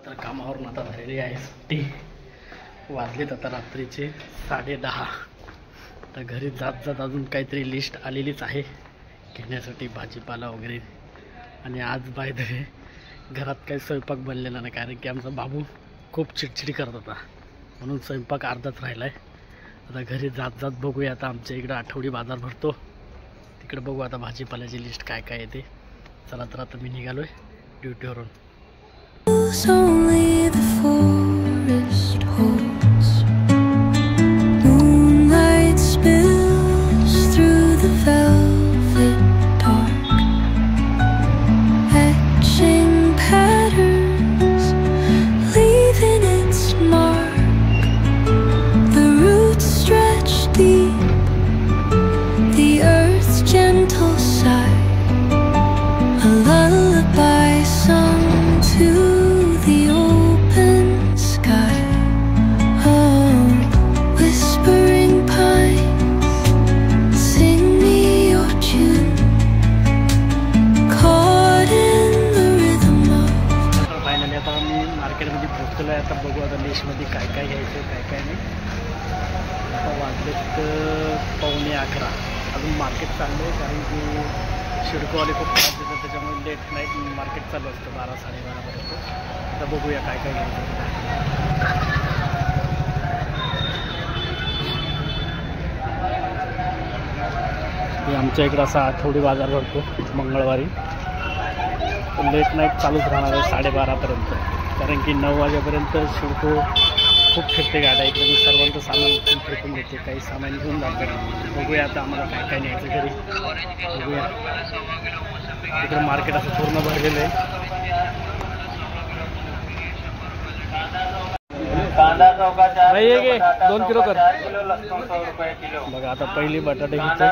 तर कामावरून आता झालेली आहे सुट्टी. वाजलेत आता रात्रीचे 10:30. तर घरी जात जात अजून काहीतरी लिस्ट आलेलीच आहे घेण्यासाठी, भाजीपाला वगैरे. आणि आज बाय द वे घरात काही स्वयंपाक बनलेला नाही, कारण की आमचा बाबू खूप चिडचिडी करत होता, म्हणून स्वयंपाक अर्धाच राहिला आहे. आता घरी जात जात बघूया. आता आमच्या इकडं आठवडी बाजार भरतो, तिकडे बघू आता भाजीपाल्याची लिस्ट काय काय येते. चला तर आता मी निघालो आहे ड्युटीवरून. Only the forest holds. Moonlight spills through the velvet dark, etching patterns, leaving its mark. The roots stretch deep, the earth's gentle sigh, a lullaby sung to the open sky. Oh, whispering pines, sing me your tune, caught in the rhythm of. Finally आता मी मार्केटमध्ये पोहोचलो आहे. आता बघू आता लिस्टमध्ये काय काय घ्यायचं काय काय नाही. आता वाजलेत 11:15. अजून मार्केट चाललं आहे, कारण की शिडकोवाले खूप त्रास देतात, त्याच्यामुळे लेट नाईट मार्केट चालू असतं 12-12:30पर्यंत. आता बघूया काय काय घ्यायचं. आमच्या इकडं असा आठवडी बाजार भरतो मंगळवारी. लेट नाईट चालूच राहणार आहे 12:30पर्यंत, कारण की 9 वाजेपर्यंत शिडको खूप फिरते गाड्या. इकडे मी सर्वांचं सामान उचलून फेकून देते, काही सामान घेऊन जाते. बघूया आता आम्हाला काय काय न्यायचं घरी. बघूया. इकडे मार्केट असं पूर्ण भरलेलं आहे. भाई ये घे 2 किलो कर. बघा आता पहिली बटाटे घ्यायचे.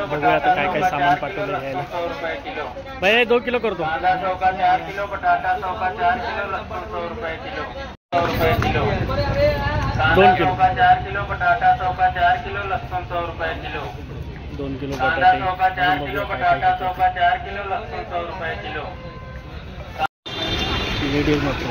बघूया आता काय काय सामान पाठवलं घ्यायला. भाई 2 किलो करतो. 4 किलो बटाटा 4 किलो लसूण 100 रुपये किलो. 100 रुपये किलो. 2 किलो. 4 किलो बटाटा 4 किलो लसूण 100 रुपये किलो. 2 किलो बटाटे. 4 किलो बटाटा 4 किलो लसूण 100 रुपये किलो. मीडियम मटो.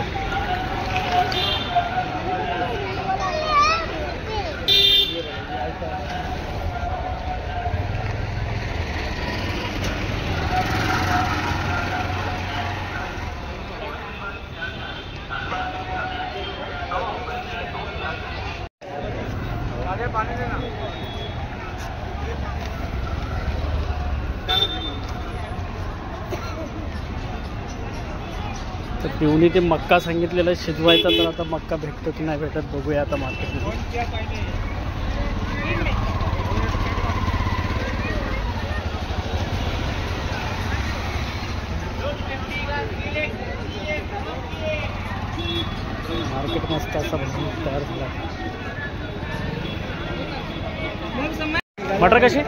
तर पिवणी ते मक्का सांगितलेलं शिजवायचा, तर आता मक्का भेटतो की नाही भेटत बघूया आता मार्केटमध्ये. मार्केट मस्त असा तयार झाला. मटर कशी?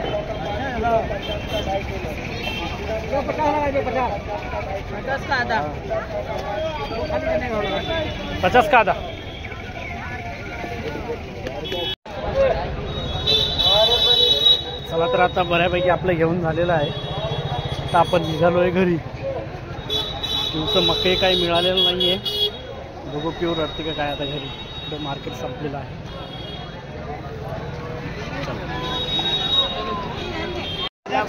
50 का आधा. चला तर आता बऱ्यापैकी आपलं घेऊन झालेलं आहे. आता आपण निघालो आहे घरी. तुमचं मक्के काही मिळालेलं नाही आहे. बघू पिऊ रडते का काय आता घरी. इकडे मार्केट संपलेलं आहे.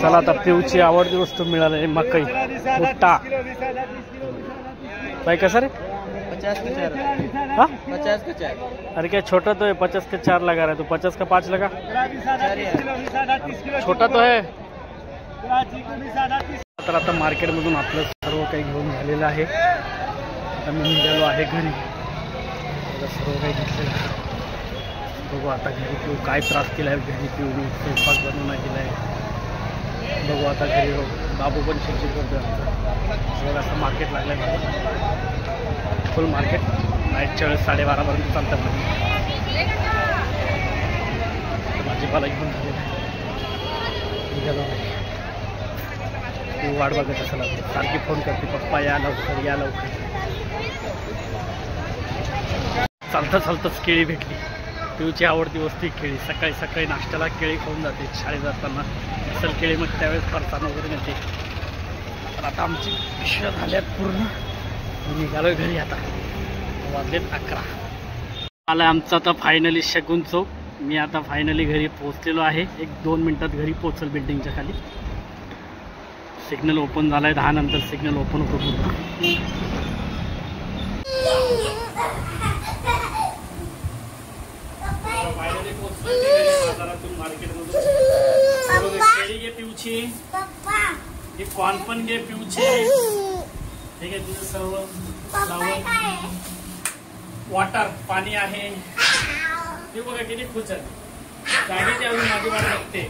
चला आता पिऊची आवडती वस्तू मिळाली मकई भुट्टा. भाई कैसा रे? 50 का 4. हाँ 50 का 4. अरे क्या छोटा तो है, 50 का 4 लगा रहा है, तो 50 का 5 लगा. छोटा तो है. तर आता मार्केटमधून आपलं सर्व काही घेऊन झालेलं आहे. आता मी निघालो आहे घरी. सर्व काही घेतलेलं आहे. बघू आता घरी पिऊ काय त्रास केला आहे. घरी पिऊने स्वयंपाक बनवून नाही दिला आहे. बघू आता घरी बाबू पण चिडचिड करतो आमचा. सगळं असं मार्केट लागलं आहे, फुल मार्केट. नाईटच्या वेळेस 12:30पर्यंत चालतं. भाजीपाला घेऊन झालेला आहे. निघालो आहे. तू वाट बघत असेल, सारखी फोन करते पप्पा या लवकर या लवकर. चालतं चालतंच केळी भेटली. पिऊची आवडती वस्तू केळी. सकाळी सकाळी नाश्त्याला केळी खाऊन जाते शाळेत जाताना. असेल केळी मग त्यावेळेस फरसाण वगैरे मिळते. तर आता आमची पिशव्या झाल्यात पूर्ण. निघालो घरी आता. वाजलेत 11. आला आमचा आता फायनली शगुन चौक. मी आता फायनली घरी पोहोचलेलो आहे. 1-2 मिनिटात घरी पोहोचल बिल्डिंगच्या खाली. सिग्नल ओपन झालाय 10 नंतर सिग्नल ओपन होतो. फायनली पोहोचलो बाजारातून मार्केटमधून. केळी घे पिऊची, हे कॉर्न पण घे पिऊचे. ठीक आहे तुझं सर्व फ्लावर वॉटर पाणी आहे. ते बघा किती खुश आहे. जागेची अजून माझी वाट बघते.